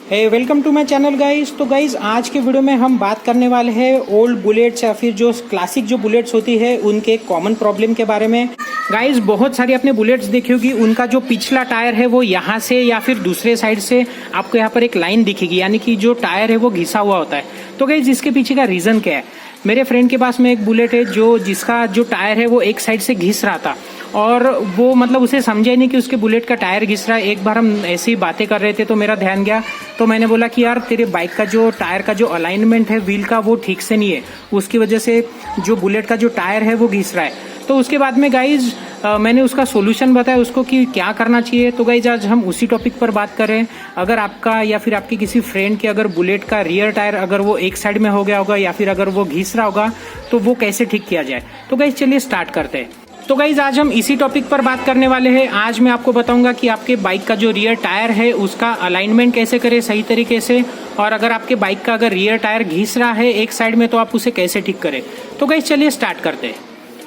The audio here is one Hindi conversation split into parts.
Hey welcome to my channel guys. तो गाइस आज के वीडियो में हम बात करने वाले हैं ओल्ड बुलेट्स या फिर जो क्लासिक जो बुलेट्स होती है उनके कॉमन प्रॉब्लम के बारे में। गाइस बहुत सारी आपने बुलेट्स देखी होगी, उनका जो पिछला टायर है वो यहाँ से या फिर दूसरे साइड से आपको यहाँ पर एक लाइन दिखेगी, यानी कि जो टायर है वो घिसा हुआ होता है। तो गाइस इसके पीछे का रीजन क्या है? मेरे फ्रेंड के पास में एक बुलेट है जिसका जो टायर है वो एक साइड से घिस रहा था और वो मतलब उसे समझा ही नहीं कि उसके बुलेट का टायर घिस रहा है। एक बार हम ऐसी बातें कर रहे थे तो मेरा ध्यान गया, तो मैंने बोला कि यार तेरे बाइक का जो टायर का जो अलाइनमेंट है व्हील का वो ठीक से नहीं है, उसकी वजह से जो बुलेट का जो टायर है वो घिस रहा है। तो उसके बाद में गाइज मैंने उसका सोल्यूशन बताया उसको कि क्या करना चाहिए। तो गाइज आज हम उसी टॉपिक पर बात करें। अगर आपका या फिर आपके किसी फ्रेंड के अगर बुलेट का रियर टायर अगर वो एक साइड में हो गया होगा या फिर अगर वो घिस रहा होगा तो वो कैसे ठीक किया जाए। तो गाइज चलिए स्टार्ट करते हैं। तो गाइज आज हम इसी टॉपिक पर बात करने वाले हैं। आज मैं आपको बताऊंगा कि आपके बाइक का जो रियर टायर है उसका अलाइनमेंट कैसे करें सही तरीके से, और अगर आपके बाइक का अगर रियर टायर घिस रहा है एक साइड में तो आप उसे कैसे ठीक करें। तो गाइज चलिए स्टार्ट करते हैं।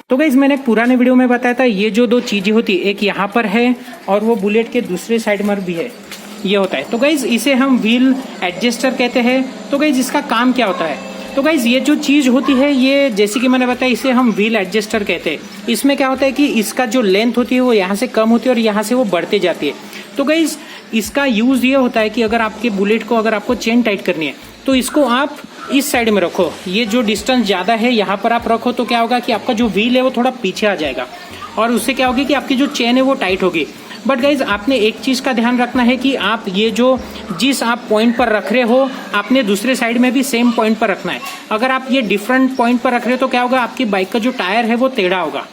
तो गाइज मैंने पुराने वीडियो में बताया था ये जो दो चीजें होती है, एक यहाँ पर है और वो बुलेट के दूसरे साइड में भी है, ये होता है। तो गाइज इसे हम व्हील एडजस्टर कहते हैं। तो गाइज इसका काम क्या होता है? तो गाइज ये जो चीज होती है ये जैसे कि मैंने बताया इसे हम व्हील एडजस्टर कहते हैं। इसमें क्या होता है कि इसका जो लेंथ होती है वो यहाँ से कम होती है और यहाँ से वो बढ़ते जाती है। तो गाइज इसका यूज ये होता है कि अगर आपके बुलेट को अगर आपको चेन टाइट करनी है तो इसको आप इस साइड में रखो, ये जो डिस्टेंस ज्यादा है यहाँ पर आप रखो, तो क्या होगा कि आपका जो व्हील है वो थोड़ा पीछे आ जाएगा और उससे क्या होगी कि आपकी जो चेन है वो टाइट होगी। बट गाइज आपने एक चीज का ध्यान रखना है कि आप ये जो जिस आप पॉइंट पर रख रहे हो आपने दूसरे साइड में भी सेम पॉइंट पर रखना है। अगर आप ये डिफरेंट पॉइंट पर रख रहे हो तो क्या होगा, आपकी बाइक का जो टायर है वो टेढ़ा होगा।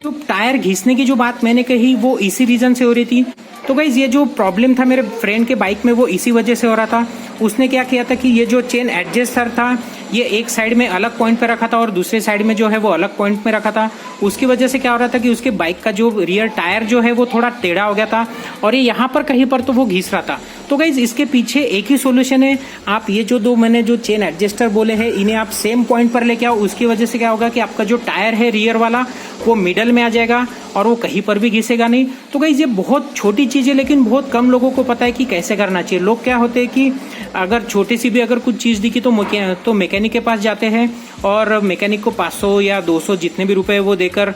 तो टायर घिसने की जो बात मैंने कही वो इसी रीजन से हो रही थी। तो गाइज ये जो प्रॉब्लम था मेरे फ्रेंड के बाइक में वो इसी वजह से हो रहा था। उसने क्या किया था कि ये जो चेन एडजस्टर था ये एक साइड में अलग पॉइंट पे रखा था और दूसरे साइड में जो है वो अलग पॉइंट में रखा था। उसकी वजह से क्या हो रहा था कि उसके बाइक का जो रियर टायर जो है वो थोड़ा टेढ़ा हो गया था और ये यहाँ पर कहीं पर तो वो घिस रहा था। तो गाइज इसके पीछे एक ही सोल्यूशन है, आप ये जो दो मैंने जो चेन एडजस्टर बोले हैं इन्हें आप सेम पॉइंट पर लेके आओ। उसकी वजह से क्या होगा कि आपका जो टायर है रियर वाला वो मिडल में आ जाएगा और वो कहीं पर भी घिसेगा नहीं। तो गाइज ये बहुत छोटी चीज है लेकिन बहुत कम लोगों को पता है कि कैसे करना चाहिए। लोग क्या होते हैं कि अगर छोटी सी भी अगर कुछ चीज दिखी तो मैकेनिक के पास जाते हैं और मैकेनिक को 500 या 200 जितने भी रुपए वो देकर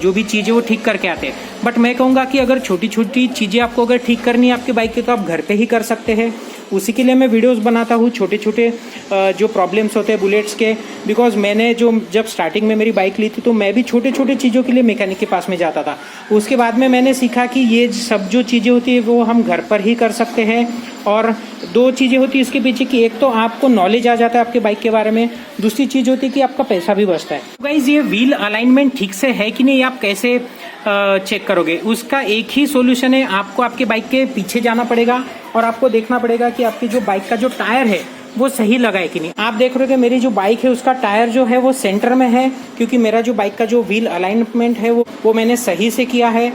जो भी चीजें वो ठीक करके आते हैं। बट मैं कहूँगा कि अगर छोटी छोटी चीजें आपको अगर ठीक करनी है आपके बाइक की तो आप घर पे ही कर सकते हैं। उसी के लिए मैं वीडियोस बनाता हूँ छोटे छोटे जो प्रॉब्लम्स होते हैं बुलेट्स के। बिकॉज मैंने जब स्टार्टिंग में मेरी बाइक ली थी तो मैं भी छोटे छोटे चीज़ों के लिए मैकेनिक के पास में जाता था। उसके बाद में मैंने सीखा कि ये सब जो चीज़ें होती है वो हम घर पर ही कर सकते हैं। और दो चीज़ें होती है इसके पीछे की, एक तो आपको नॉलेज आ जाता है आपके बाइक के बारे में, दूसरी चीज़ होती है कि आपका पैसा भी बचता है। तो गाइज ये व्हील अलाइनमेंट ठीक से है कि नहीं आप कैसे चेक करोगे? उसका एक ही सॉल्यूशन है, आपको आपके बाइक के पीछे जाना पड़ेगा और आपको देखना पड़ेगा कि आपकी जो बाइक का जो टायर है वो सही लगा है कि नहीं। आप देख रहे हो कि मेरी जो बाइक है उसका टायर जो है वो सेंटर में है, क्योंकि मेरा जो बाइक का जो व्हील अलाइनमेंट है वो मैंने सही से किया है।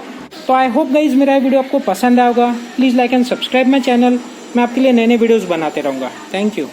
तो आई होप गाइज मेरा वीडियो आपको पसंद आएगा। Please like and subscribe my channel. मैं आपके लिए नए नए वीडियोस बनाते रहूँगा। Thank you.